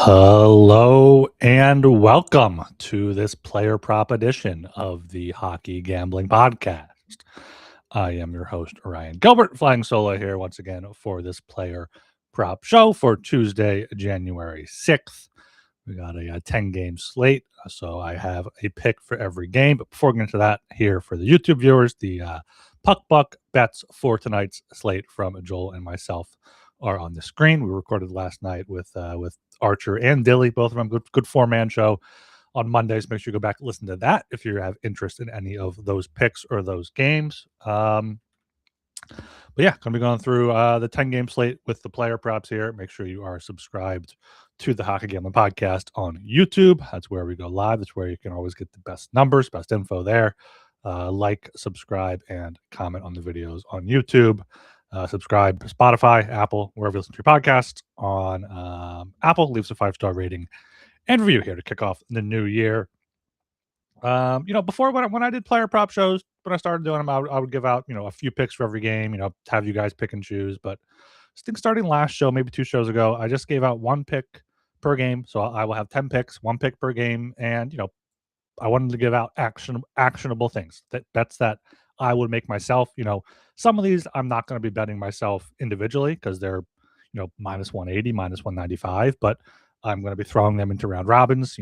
Hello and welcome to this player prop edition of the Hockey Gambling Podcast. I am your host, Ryan Gilbert, flying solo here once again for this player prop show for Tuesday, January 6th. We got a 10 game slate, so I have a pick for every game. But before getting into that, here for the YouTube viewers, the Puck Buck bets for tonight's slate from Joel and myself are on the screen. We recorded last night with Archer and Dilly, both of them good 4-man show on Mondays. Make sure you go back and listen to that if you have interest in any of those picks or those games. But yeah, going to be going through the 10 game slate with the player props here. Make sure you are subscribed to the Hockey Gambling Podcast on YouTube. That's where we go live. That's where you can always get the best numbers, best info there. Like, subscribe, and comment on the videos on YouTube. Subscribe to Spotify, Apple, wherever you listen to your podcast. On Apple, leave us a 5-star rating and review here to kick off the new year. Before when I did player prop shows, when I started doing them, I would give out, a few picks for every game, have you guys pick and choose. But I think starting last show, maybe 2 shows ago, I just gave out 1 pick per game. So I will have 10 picks, 1 pick per game. And, I wanted to give out actionable things, bets that I would make myself. Some of these I'm not going to be betting myself individually because they're, minus 180, minus 195, but I'm going to be throwing them into round robins.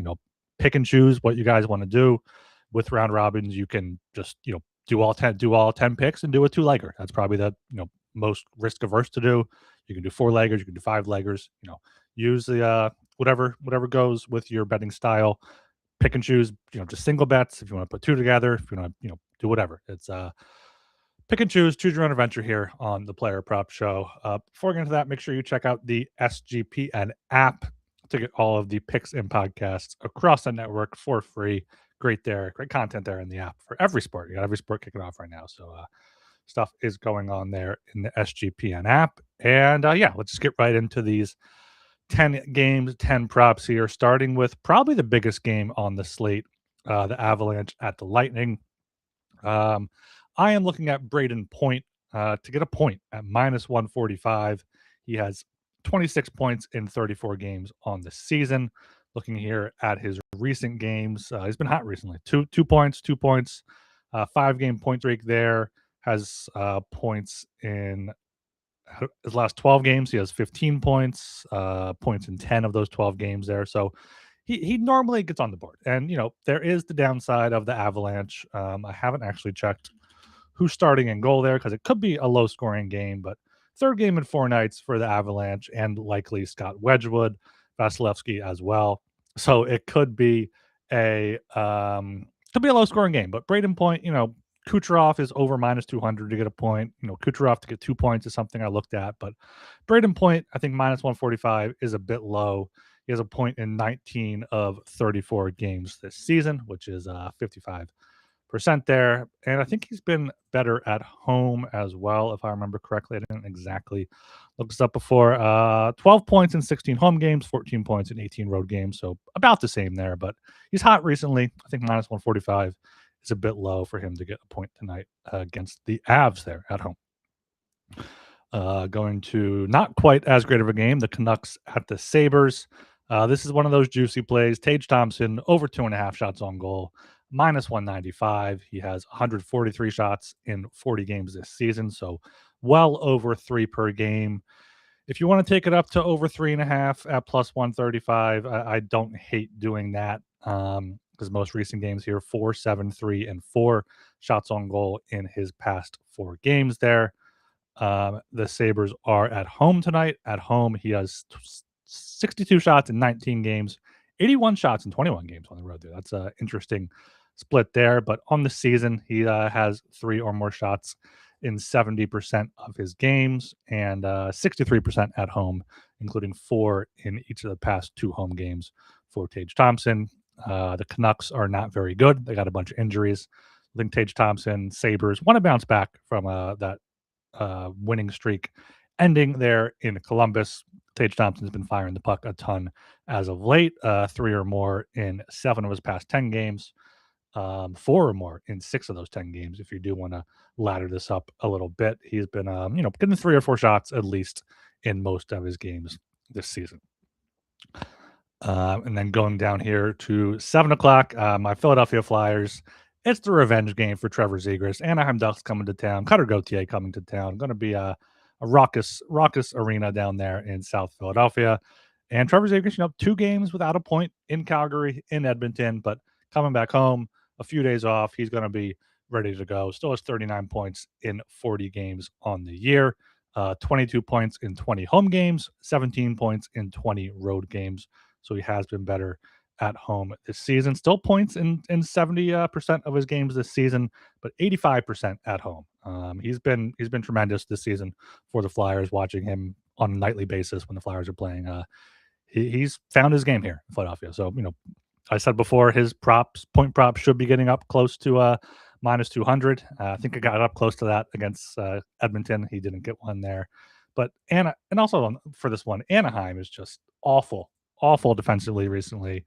Pick and choose what you guys want to do with round robins. You can just, do all 10 picks and do a 2-legger. That's probably the, most risk averse to do. You can do 4-leggers, you can do 5-leggers, use the whatever goes with your betting style. Pick and choose, just single bets. If you want to put 2 together, if you want to, do whatever. It's pick and choose your own adventure here on the Player Prop Show. Before getting into that, make sure you check out the SGPN app to get all of the picks and podcasts across the network for free. Great content there in the app for every sport. You got every sport kicking off right now. So stuff is going on there in the SGPN app. And let's just get right into these 10 games, 10 props here, starting with probably the biggest game on the slate, the Avalanche at the Lightning. I am looking at Braden Point to get a point at minus 145. He has 26 points in 34 games on the season. Looking here at his recent games, he's been hot recently. Two points, 5-game point streak there. Has points in his last 12 games. He has 15 points, points in 10 of those 12 games there. So he normally gets on the board. And, there is the downside of the Avalanche. I haven't actually checked who's starting in goal there because it could be a low-scoring game. But 3rd game in 4 nights for the Avalanche and likely Scott Wedgwood, Vasilevsky as well. So it could be a low-scoring game. But Braden Point, Kucherov is over minus 200 to get a point. Kucherov to get 2 points is something I looked at. But Braden Point, I think minus 145 is a bit low. He has a point in 19 of 34 games this season, which is 55% there. And I think he's been better at home as well, if I remember correctly. I didn't exactly look this up before. 12 points in 16 home games, 14 points in 18 road games. So about the same there. But he's hot recently. I think minus 145 is a bit low for him to get a point tonight against the Avs there at home. Going to not quite as great of a game, the Canucks at the Sabres. This is one of those juicy plays. Tage Thompson over 2.5 shots on goal, minus 195. He has 143 shots in 40 games this season, so well over 3 per game. If you want to take it up to over 3.5 at plus 135, I don't hate doing that. Because most recent games here, 4, 7, 3, and 4 shots on goal in his past 4 games there. The Sabres are at home tonight. At home, he has 62 shots in 19 games, 81 shots in 21 games on the road there. That's an interesting split there. But on the season, he has 3 or more shots in 70% of his games and 63% at home, including 4 in each of the past 2 home games for Tage Thompson. The Canucks are not very good. They got a bunch of injuries. I think Tage Thompson, Sabres want to bounce back from that winning streak ending there in Columbus. Tage Thompson's been firing the puck a ton as of late, 3 or more in 7 of his past 10 games, 4 or more in 6 of those 10 games. If you do want to ladder this up a little bit, he's been, getting 3 or 4 shots at least in most of his games this season. And then going down here to 7 o'clock, my Philadelphia Flyers. It's the revenge game for Trevor Zegras. Anaheim Ducks coming to town. Cutter Gauthier coming to town. Going to be a raucous arena down there in South Philadelphia. And Trevor Zegras, 2 games without a point in Calgary, in Edmonton, but coming back home, a few days off, he's going to be ready to go. Still has 39 points in 40 games on the year. 22 points in 20 home games, 17 points in 20 road games. So he has been better at home this season. Still points in 70% of his games this season, but 85% at home. He's been tremendous this season for the Flyers. Watching him on a nightly basis when the Flyers are playing, he's found his game here in Philadelphia. So I said before, his point props should be getting up close to minus 200. I think it got up close to that against Edmonton. He didn't get one there, but and also for this one, Anaheim is just awful defensively recently,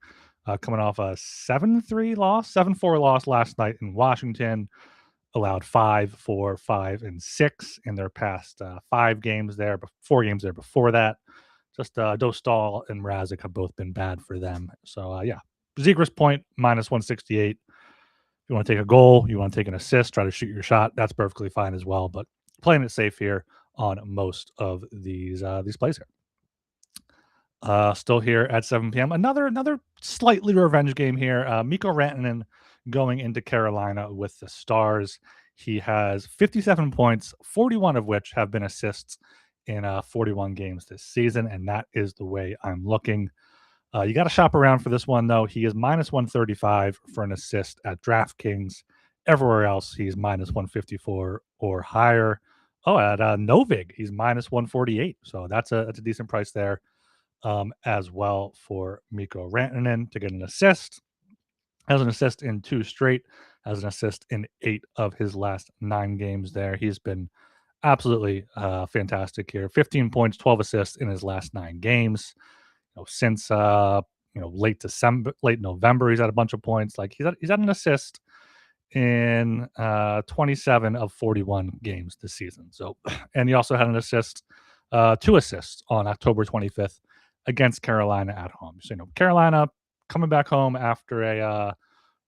coming off a 7-3 loss, 7-4 loss last night in Washington. Allowed 5, 4, 5, and 6 in their past 5 games there, but 4 games there before that. Just Dostal and Mrazek have both been bad for them. So yeah, Zegras point minus 168. If you want to take a goal, you want to take an assist, try to shoot your shot, that's perfectly fine as well. But playing it safe here on most of these plays here. Still here at 7 p.m. Another slightly revenge game here. Mikko Rantanen going into Carolina with the Stars. He has 57 points, 41 of which have been assists in 41 games this season, and that is the way I'm looking. You got to shop around for this one, though. He is minus 135 for an assist at DraftKings. Everywhere else, he's minus 154 or higher. Oh, at Novig, he's minus 148. So that's a decent price there as well for Mikko Rantanen to get an assist. Has an assist in 2 straight, has an assist in 8 of his last 9 games there. He's been absolutely fantastic here. 15 points, 12 assists in his last 9 games. Since late November, he's had a bunch of points. Like he's had an assist in 27 of 41 games this season. So, and he also had an assist, 2 assists on October 25th against Carolina at home. So, Carolina coming back home after a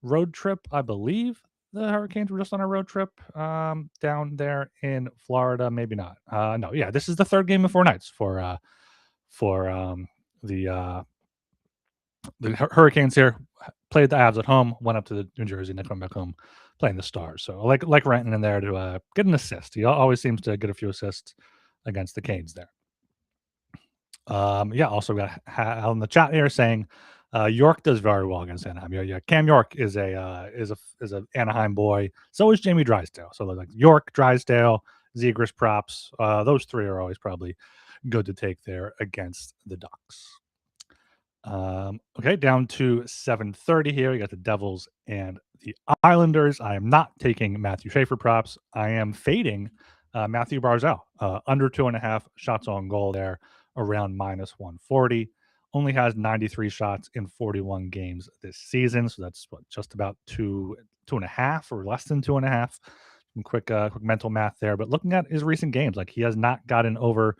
road trip, I believe. The Hurricanes were just on a road trip down there in Florida. Maybe not. No, yeah, this is the 3rd game in 4 nights for the Hurricanes here. Played the Avs at home, went up to the New Jersey, and then come back home playing the Stars. So like Rantanen in there to get an assist. He always seems to get a few assists against the Canes there. Yeah, also got Hal in the chat here saying York does very well against Anaheim. Yeah, Cam York is a Anaheim boy. So is Jamie Drysdale. So like York, Drysdale, Zegras props. Those 3 are always probably good to take there against the Ducks. Okay, down to 7:30 here. We got the Devils and the Islanders. I am not taking Matthew Schaefer props. I am fading Matthew Barzal under 2.5 shots on goal there, around minus 140. Only has 93 shots in 41 games this season, so that's just about 2.5 or less than 2.5. Some quick mental math there. But looking at his recent games, like he has not gotten over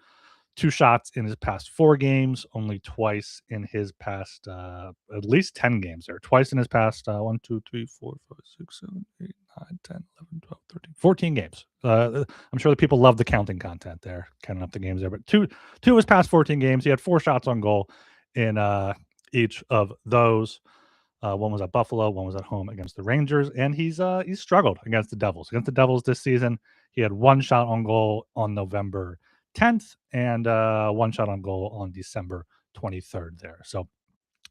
2 shots in his past 4 games, only twice in his past at least 10 games there. Twice in his past 1, 2, 3, 4, 5, 6, 7, 8, 9, 10, 11, 12, 13, 14 games. I'm sure the people love the counting content there, counting up the games there. But two of his past 14 games, he had 4 shots on goal in each of those. One was at Buffalo, one was at home against the Rangers, and he's struggled against the Devils. Against the Devils this season, he had 1 shot on goal on November 10th and 1 shot on goal on December 23rd there. So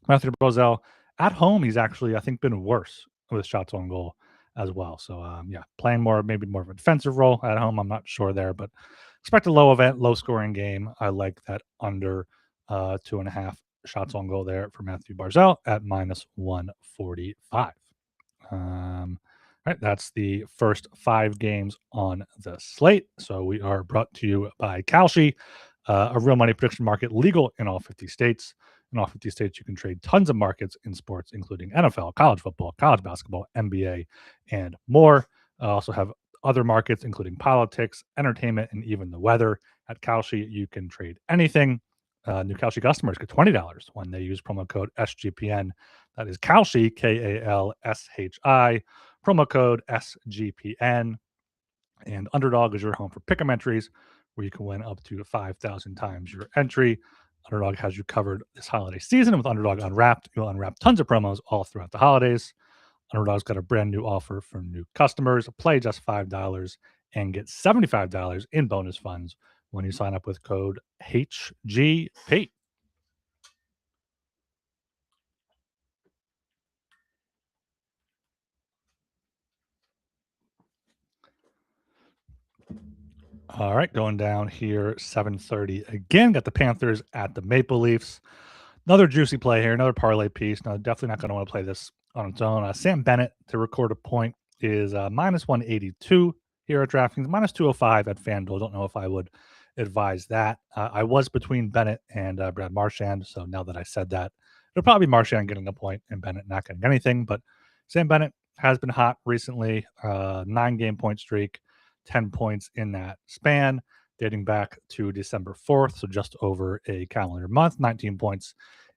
Matthew Barzal at home, he's actually, I think, been worse with shots on goal as well. So yeah, playing maybe more of a defensive role at home. I'm not sure there, but expect a low scoring game. I like that under 2.5 shots on goal there for Matthew Barzal at minus 145. All right, that's the first 5 games on the slate. So we are brought to you by Kalshi, a real money prediction market legal in all 50 states. In all 50 states, you can trade tons of markets in sports, including NFL, college football, college basketball, NBA, and more. Also have other markets, including politics, entertainment, and even the weather. At Kalshi, you can trade anything. New Kalshi customers get $20 when they use promo code SGPN. That is Kalshi, Kalshi, promo code SGPN. And Underdog is your home for pick'em entries, where you can win up to 5,000 times your entry. Underdog has you covered this holiday season with Underdog Unwrapped. You'll unwrap tons of promos all throughout the holidays. Underdog's got a brand new offer for new customers. Play just $5 and get $75 in bonus funds when you sign up with code HGP. All right, going down here, 7:30 again. Got the Panthers at the Maple Leafs. Another juicy play here, another parlay piece. Now, definitely not going to want to play this on its own. Sam Bennett to record a point is minus 182 here at DraftKings, minus 205 at FanDuel. Don't know if I would advise that. I was between Bennett and Brad Marchand, so now that I said that, it'll probably be Marchand getting a point and Bennett not getting anything. But Sam Bennett has been hot recently, 9-game point streak, 10 points in that span, dating back to December 4th, so just over a calendar month, 19 points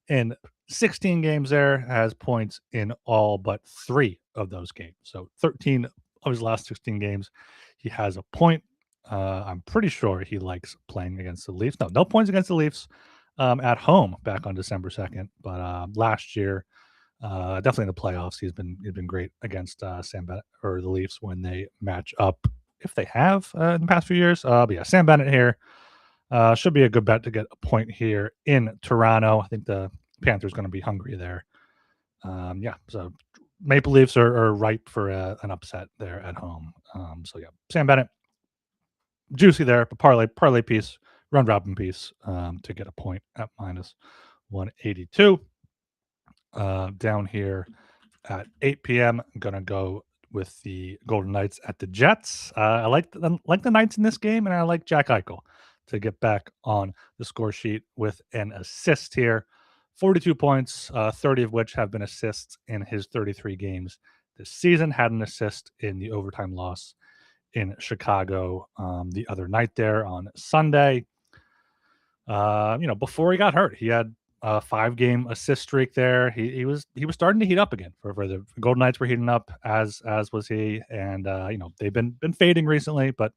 in 16 games there, has points in all but 3 of those games. So 13 of his last 16 games, he has a point. I'm pretty sure he likes playing against the Leafs. No points against the Leafs at home back on December 2nd, but last year, definitely in the playoffs, he's been great against Sam Bennett or the Leafs when they match up, if they have in the past few years. But yeah, Sam Bennett here should be a good bet to get a point here in Toronto. I think the Panthers going to be hungry there. Yeah, so Maple Leafs are ripe for an upset there at home. So yeah, Sam Bennett, juicy there, but parlay piece, run robin piece to get a point at minus 182. Down here at 8 p.m., I'm gonna go with the Golden Knights at the Jets. I like the Knights in this game, and I like Jack Eichel to get back on the score sheet with an assist here. 42 points, 30 of which have been assists in his 33 games this season. Had an assist in the overtime loss in Chicago the other night there on Sunday. Before he got hurt, he had a 5-game assist streak there. He was starting to heat up again for the Golden Knights were heating up as was he, and they've been fading recently, but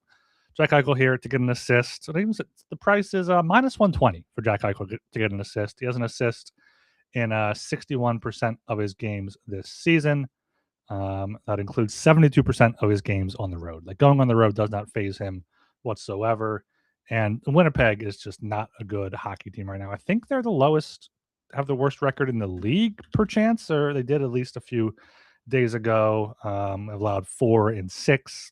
Jack Eichel here to get an assist. So the price is minus 120 for Jack Eichel to get an assist. He has an assist in 61% of his games this season. That includes 72% of his games on the road. Like, going on the road does not phase him whatsoever. And Winnipeg is just not a good hockey team right now. I think they're the lowest, have the worst record in the league, perchance, or they did at least a few days ago. Allowed 4 and 6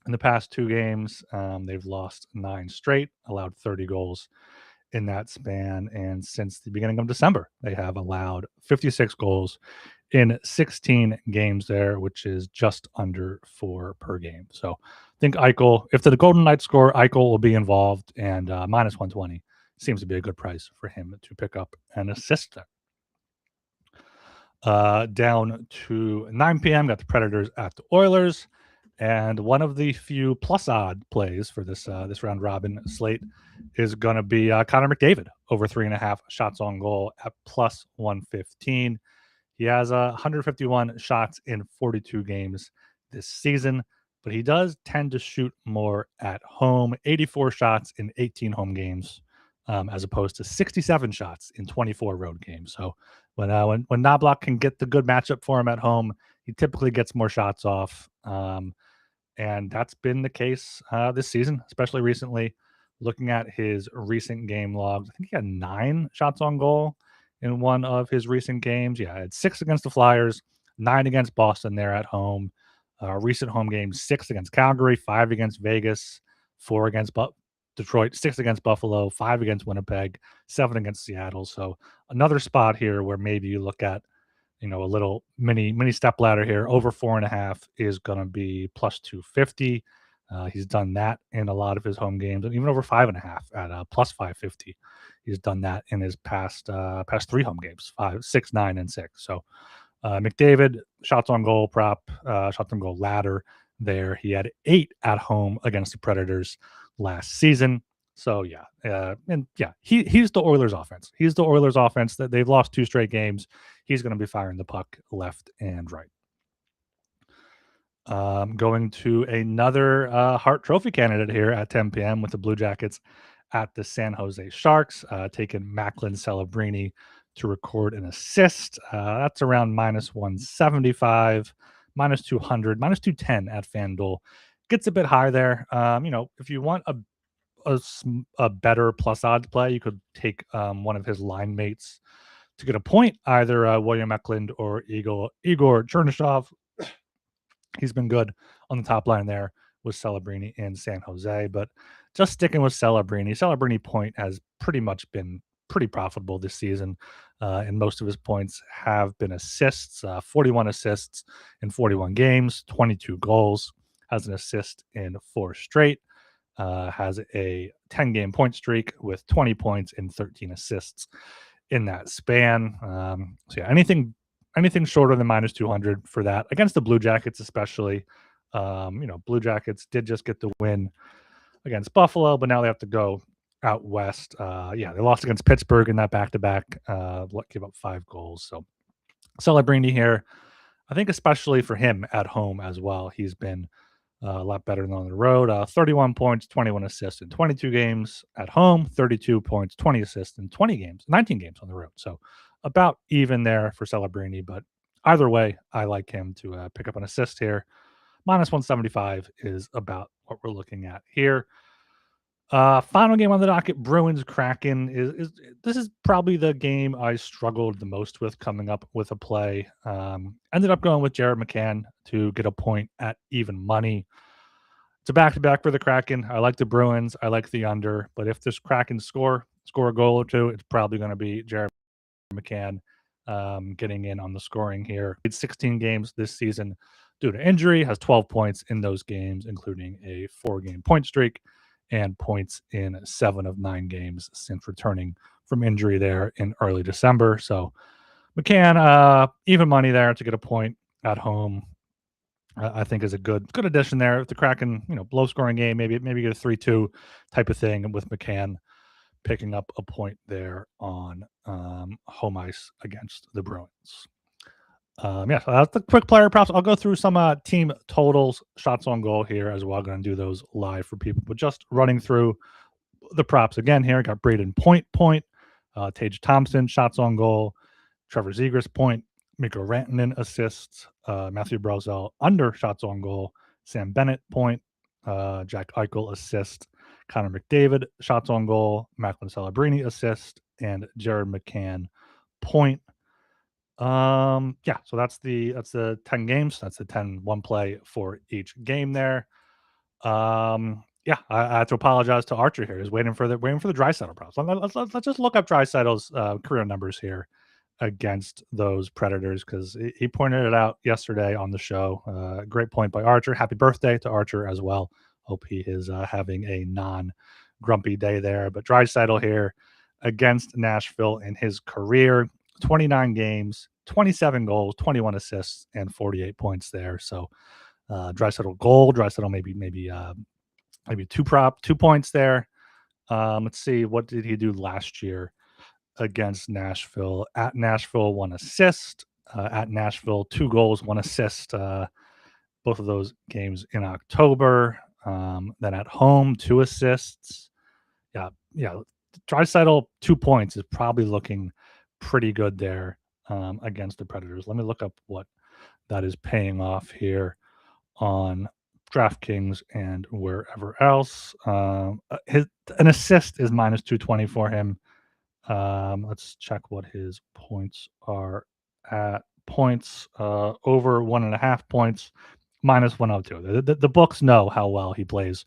in the past 2 games. They've lost 9 straight, allowed 30 goals in that span. And since the beginning of December, they have allowed 56 goals in 16 games there, which is just under 4 per game. So I think Eichel, if the Golden Knights score, Eichel will be involved, and minus 120 seems to be a good price for him to pick up an assist there. Down to 9 p.m., got the Predators at the Oilers. And one of the few plus odd plays for this round robin slate is going to be Connor McDavid over 3.5 shots on goal at plus 115. He has 151 shots in 42 games this season, but he does tend to shoot more at home. 84 shots in 18 home games, as opposed to 67 shots in 24 road games. So when Knobloch can get the good matchup for him at home, he typically gets more shots off. And that's been the case this season, especially recently. Looking at his recent game logs, I think he had 9 shots on goal in one of his recent games. Yeah, I had 6 against the Flyers, 9 against Boston there at home. Recent home games, 6 against Calgary, 5 against Vegas, 4 against Detroit, 6 against Buffalo, 5 against Winnipeg, 7 against Seattle. So another spot here where maybe you look at, a little mini step ladder here. Over 4.5 is going to be plus 250. He's done that in a lot of his home games, and even over 5.5 at plus 550. He's done that in his past 3 home games, 5, 6, 9, and 6. So McDavid, shots on goal prop, shots on goal ladder there. He had 8 at home against the Predators last season. So he's the Oilers offense. He's the Oilers offense that they've lost 2 straight games. He's going to be firing the puck left and right. Going to another Hart Trophy candidate here at 10 p.m. with the Blue Jackets at the San Jose Sharks, taking Macklin Celebrini to record an assist. That's around minus 175, minus 200, minus 210 at FanDuel. Gets a bit high there. If you want a better plus odds play, you could take one of his line mates to get a point, either William Eklund or Igor Chernyshov. He's been good on the top line there with Celebrini in San Jose, but just sticking with Celebrini point has pretty much been pretty profitable this season, and most of his points have been assists, 41 assists in 41 games, 22 goals, has an assist in 4 straight, has a 10-game point streak with 20 points and 13 assists in that span. Anything shorter than minus 200 for that against the Blue Jackets, especially. Blue Jackets did just get the win against Buffalo, but now they have to go out west. They lost against Pittsburgh in that back-to-back, gave up 5 goals. So Celebrini here, I think especially for him at home as well, he's been a lot better than on the road. 31 points, 21 assists in 22 games at home, 32 points, 20 assists in 19 games on the road. So about even there for Celebrini, but either way, I like him to pick up an assist here. Minus 175 is about what we're looking at here. Final game on the docket, Bruins Kraken this is probably the game I struggled the most with coming up with a play. Ended up going with Jared McCann to get a point at even money. It's a back-to-back for the Kraken. I like the Bruins. I like the under, but if this Kraken score a goal or two, it's probably going to be Jared McCann getting in on the scoring here. It's 16 games this season due to injury, has 12 points in those games, including a 4-game point streak and points in 7 of 9 games since returning from injury there in early December. So McCann, even money there to get a point at home, I think is a good addition there. If the Kraken, low scoring game, maybe get a 3-2 type of thing with McCann picking up a point there on home ice against the Bruins. So that's the quick player props. I'll go through some team totals, shots on goal here as well. I'm going to do those live for people, but just running through the props again here. Got Braden point, Tage Thompson, shots on goal, Trevor Zegras point, Mikko Rantanen assists, Matthew Barzal under shots on goal, Sam Bennett point, Jack Eichel assist, Connor McDavid shots on goal, Macklin Celebrini assist, and Jared McCann point. So that's the 10 games. That's the 10-1 play for each game there. I have to apologize to Archer here. He's waiting for the Draisaitl props. Let's just look up Draisaitl's career numbers here against those Predators, because he pointed it out yesterday on the show. Great point by Archer. Happy birthday to Archer as well. Hope he is having a non-grumpy day there. But Draisaitl here against Nashville in his career, 29 games, 27 goals, 21 assists, and 48 points there. So Draisaitl goal, Draisaitl maybe 2 points there. Let's see, what did he do last year against Nashville? At Nashville, 1 assist. At Nashville, 2 goals, 1 assist. Both of those games in October. Then at home, 2 assists. Draisaitl 2 points is probably looking pretty good there against the Predators. Let me look up what that is paying off here on DraftKings and wherever else. An assist is minus 220 for him. Let's check what his points are at. Points over 1.5 points, minus 102. The books know how well he plays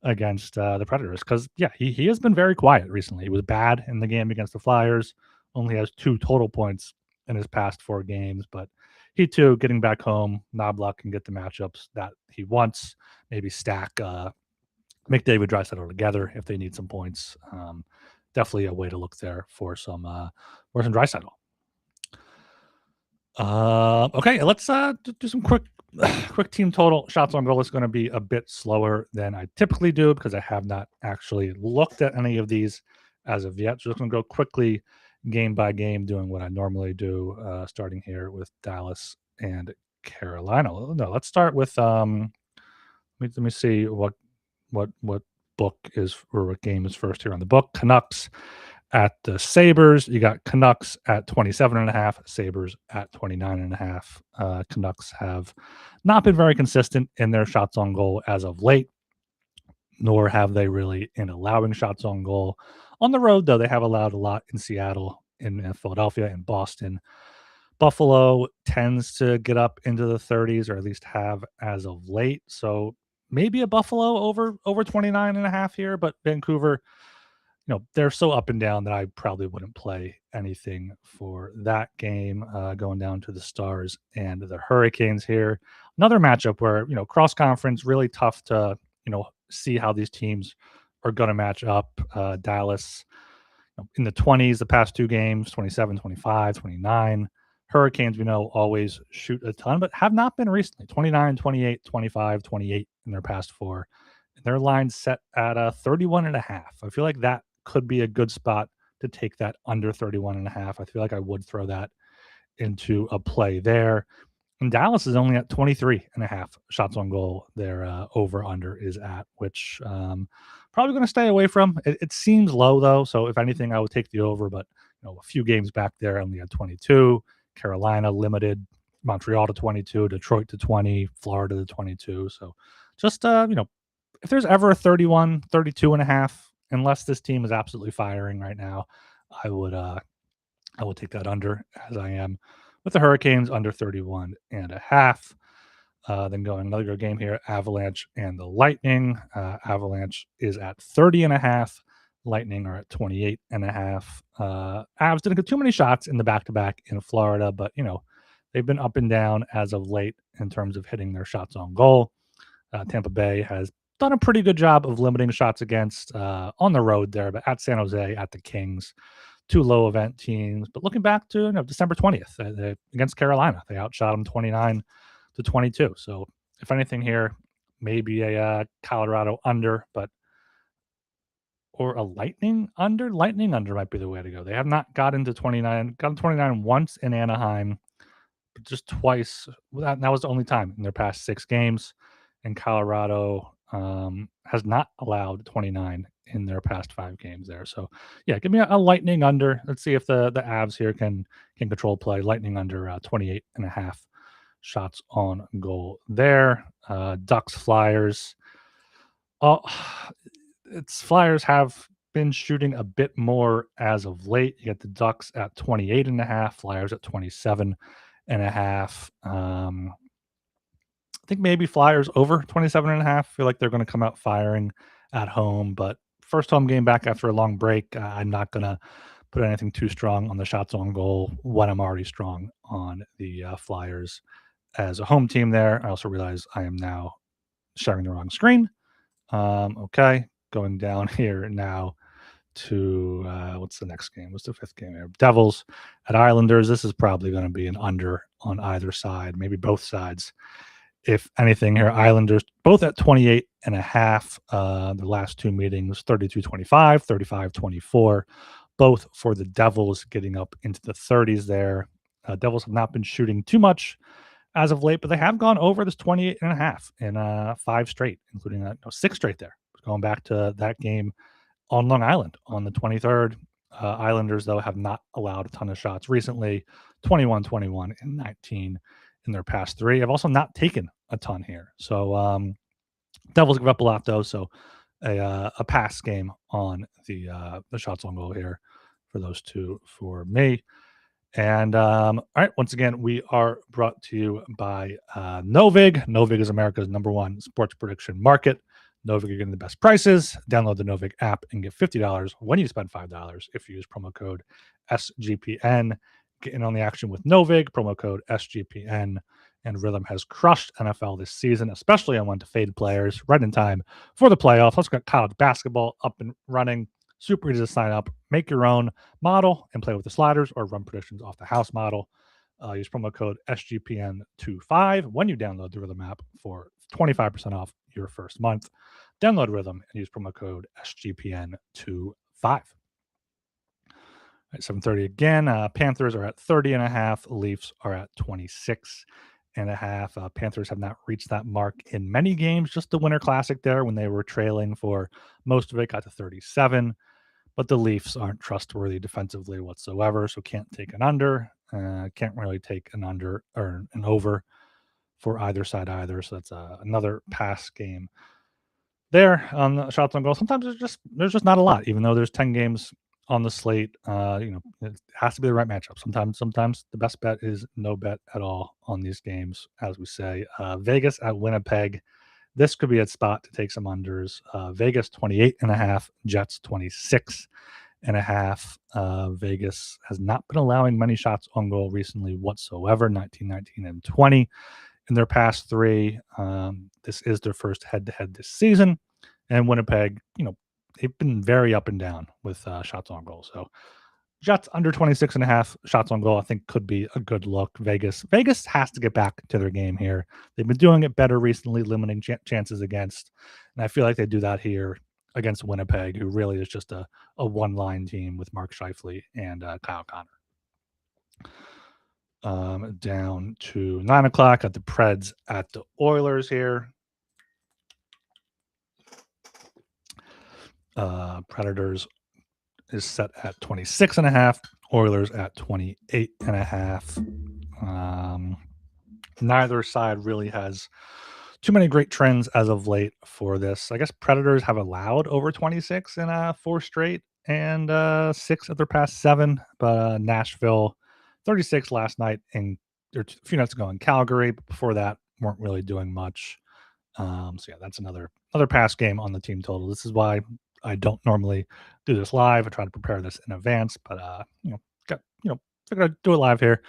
against the Predators, because he has been very quiet recently. He was bad in the game against the Flyers, only has 2 total points in his past 4 games, but he too getting back home. Knoblauch can get the matchups that he wants. Maybe stack McDavid, Draisaitl together if they need some points. Definitely a way to look there for some Draisaitl. Okay, let's do some quick quick team total shots on goal is going to be a bit slower than I typically do because I have not actually looked at any of these as of yet. Just going to go quickly game by game, doing what I normally do, starting here with Dallas and Carolina. No, let's start with let me see what book is or what game is first here on the book. Canucks at the Sabres. You got Canucks at 27.5, Sabres at 29.5. Canucks have not been very consistent in their shots on goal as of late, nor have they really in allowing shots on goal. On the road, though, they have allowed a lot in Seattle, in Philadelphia, in Boston. Buffalo tends to get up into the 30s, or at least have as of late. So maybe a Buffalo over 29.5 here, but Vancouver, they're so up and down that I probably wouldn't play anything for that game. Going down to the Stars and the Hurricanes here. Another matchup where, cross conference, really tough to, see how these teams are going to match up. Dallas in the 20s, the past two games, 27, 25, 29. Hurricanes, we know, always shoot a ton, but have not been recently. 29, 28, 25, 28 in their past four. Their line's set at 31.5. I feel like that could be a good spot to take that under 31.5. I feel like I would throw that into a play there. And Dallas is only at 23.5 shots on goal. Their over under is at, which probably going to stay away from. It seems low though, so if anything, I would take the over. But a few games back there, only had 22. Carolina limited, Montreal to 22, Detroit to 20, Florida to 22. So just if there's ever a 31, 32.5, unless this team is absolutely firing right now, I would take that under, as I am with the Hurricanes under 31.5. Then going another good game here, Avalanche and the Lightning. Avalanche is at 30.5. Lightning are at 28.5. Avs didn't get too many shots in the back-to-back in Florida, but they've been up and down as of late in terms of hitting their shots on goal. Tampa Bay has done a pretty good job of limiting shots against on the road there, but at San Jose, at the Kings, two low event teams. But looking back to December 20th against Carolina, they outshot them 29-22. So if anything here, maybe a Colorado under, or a Lightning under. Lightning under might be the way to go. They have not gotten to 29, gotten 29 once in Anaheim, but just twice. That was the only time in their past 6 games. And Colorado has not allowed 29 in their past 5 games there. So yeah, give me a Lightning under. Let's see if the Avs here can control play. Lightning under 28.5 shots on goal there. Ducks, Flyers. Flyers have been shooting a bit more as of late. You get the Ducks at 28.5, Flyers at 27.5. I think maybe Flyers over 27.5. I feel like they're going to come out firing at home, but first home game back after a long break. I'm not going to put anything too strong on the shots on goal when I'm already strong on the Flyers as a home team there. I also realize I am now sharing the wrong screen. Okay, going down here now to what's the next game? What's the 5th game here? Devils at Islanders. This is probably going to be an under on either side, maybe both sides. If anything here, Islanders both at 28.5. The last 2 meetings, 32-25, 35-24, both for the Devils, getting up into the 30s there. Devils have not been shooting too much as of late, but they have gone over this 28.5 in 5 straight, including 6 straight there. Going back to that game on Long Island on the 23rd. Islanders, though, have not allowed a ton of shots recently, 21, 21, and 19 in their past 3. I've also not taken a ton here. So Devils give up a lot, though. So a pass game on the shots on goal here for those two for me. And all right, once again, we are brought to you by Novig. Novig is America's #1 sports prediction market. Novig, you're getting the best prices. Download the Novig app and get $50 when you spend $5 if you use promo code SGPN. Get in on the action with Novig, promo code SGPN. And Rhythm has crushed NFL this season, especially on one-to-fade players, right in time for the playoffs. Let's get college basketball up and running. Super easy to sign up. Make your own model and play with the sliders or run predictions off the house model. Use promo code SGPN25 when you download the Rhythm app for 25% off your first month. Download Rhythm and use promo code SGPN25. At 7:30 again, Panthers are at 30.5. Leafs are at 26.5. Panthers have not reached that mark in many games. Just the Winter Classic there when they were trailing for most of it, got to 37. But the Leafs aren't trustworthy defensively whatsoever, so can't take an under. Can't really take an under or an over for either side either. So that's another pass game there on the shots on goal. Sometimes there's just not a lot, even though there's 10 games on the slate. It has to be the right matchup. Sometimes the best bet is no bet at all on these games, as we say. Vegas at Winnipeg. This could be a spot to take some unders. Vegas 28.5, Jets 26.5. Vegas has not been allowing many shots on goal recently whatsoever. 19, 19, and 20 in their past three. This is their first head-to-head this season, and Winnipeg, they've been very up and down with shots on goal. So Jets under 26.5 shots on goal, I think could be a good look. Vegas has to get back to their game here. They've been doing it better recently, limiting chances against, and I feel like they do that here against Winnipeg, who really is just a one-line team with Mark Scheifele and Kyle Connor. Down to 9 o'clock at the Preds at the Oilers here. Predators is set at 26.5. Oilers at 28.5. Neither side really has too many great trends as of late for this. I guess Predators have allowed over 26 in 4 straight and 6 of their past 7. But Nashville, 36 last night and a few nights ago in Calgary. But before that, weren't really doing much. So yeah, that's another pass game on the team total. This is why I don't normally do this live. I try to prepare this in advance, but figured I'd do it live here.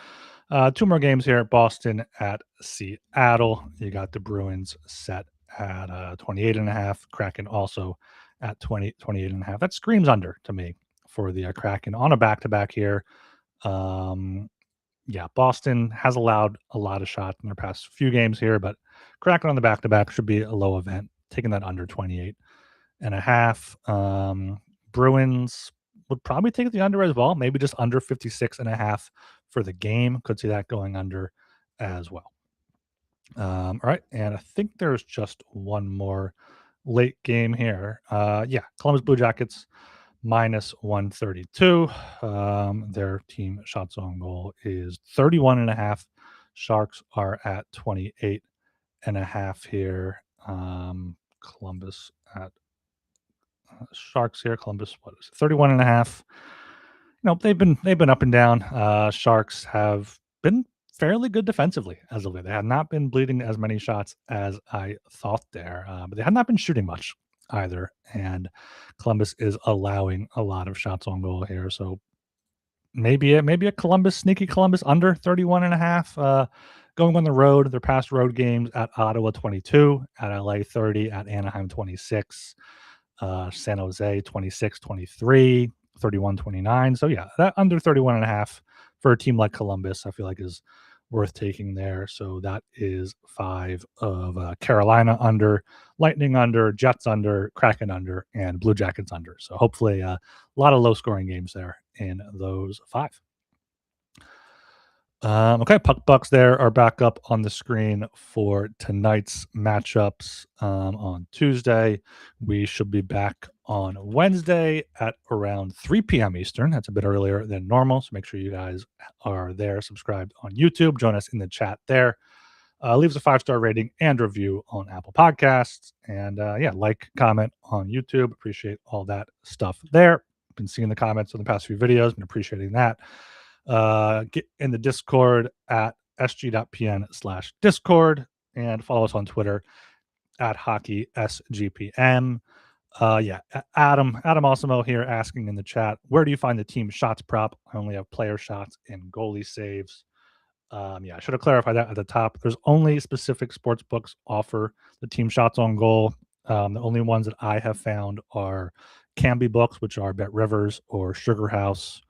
2 more games here. Boston at Seattle. You got the Bruins set at 28.5. Kraken also at 28.5. That screams under to me for the Kraken on a back-to-back here. Boston has allowed a lot of shots in their past few games here, but Kraken on the back-to-back should be a low event, taking that under 28.5. Bruins would probably take the under as well, maybe just under 56.5 for the game. Could see that going under as well. All right, and I think there's just one more late game here. Columbus Blue Jackets minus 132. Their team shots on goal is 31.5. Sharks are at 28.5 here. Columbus at Sharks here. Columbus, what is it? 31.5. They've been up and down. Sharks have been fairly good defensively as of late. They have not been bleeding as many shots as I thought there, but they have not been shooting much either. And Columbus is allowing a lot of shots on goal here. So maybe a sneaky Columbus under 31.5. Going on the road, their past road games at Ottawa 22, at LA 30, at Anaheim 26, San Jose 26, 23, 31, 29. So yeah, that under 31.5 for a team like Columbus, I feel like is worth taking there. So that is 5 of Carolina under, Lightning under, Jets under, Kraken under, and Blue Jackets under. So hopefully a lot of low scoring games there in those 5. Okay, puck bucks there are back up on the screen for tonight's matchups on Tuesday. We should be back on Wednesday at around 3 p.m. Eastern. That's a bit earlier than normal, so make sure you guys are there, subscribed on YouTube. Join us in the chat there. Leave us a 5-star rating and review on Apple Podcasts. And like, comment on YouTube. Appreciate all that stuff there. Been seeing the comments on the past few videos. Been appreciating that. Get in the Discord at sg.pn/Discord and follow us on Twitter at HockeySGPN. Adam Osimo here asking in the chat, where do you find the team shots prop? I only have player shots and goalie saves. I should have clarified that at the top. There's only specific sports books offer the team shots on goal. The only ones that I have found are Canby books, which are Bet Rivers or Sugar House,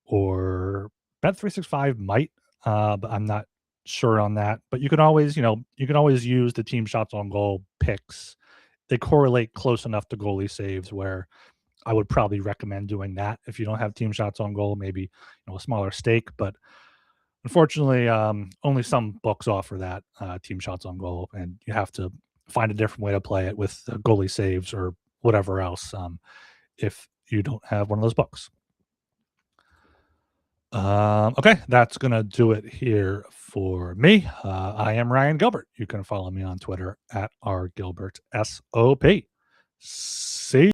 or Bet365 might but I'm not sure on that. But you can always, use the team shots on goal picks. They correlate close enough to goalie saves where I would probably recommend doing that if you don't have team shots on goal, maybe a smaller stake. But unfortunately, only some books offer that team shots on goal, and you have to find a different way to play it with goalie saves or whatever else if you don't have one of those books. Okay, that's going to do it here for me. I am Ryan Gilbert. You can follow me on Twitter at rgilbertsop. See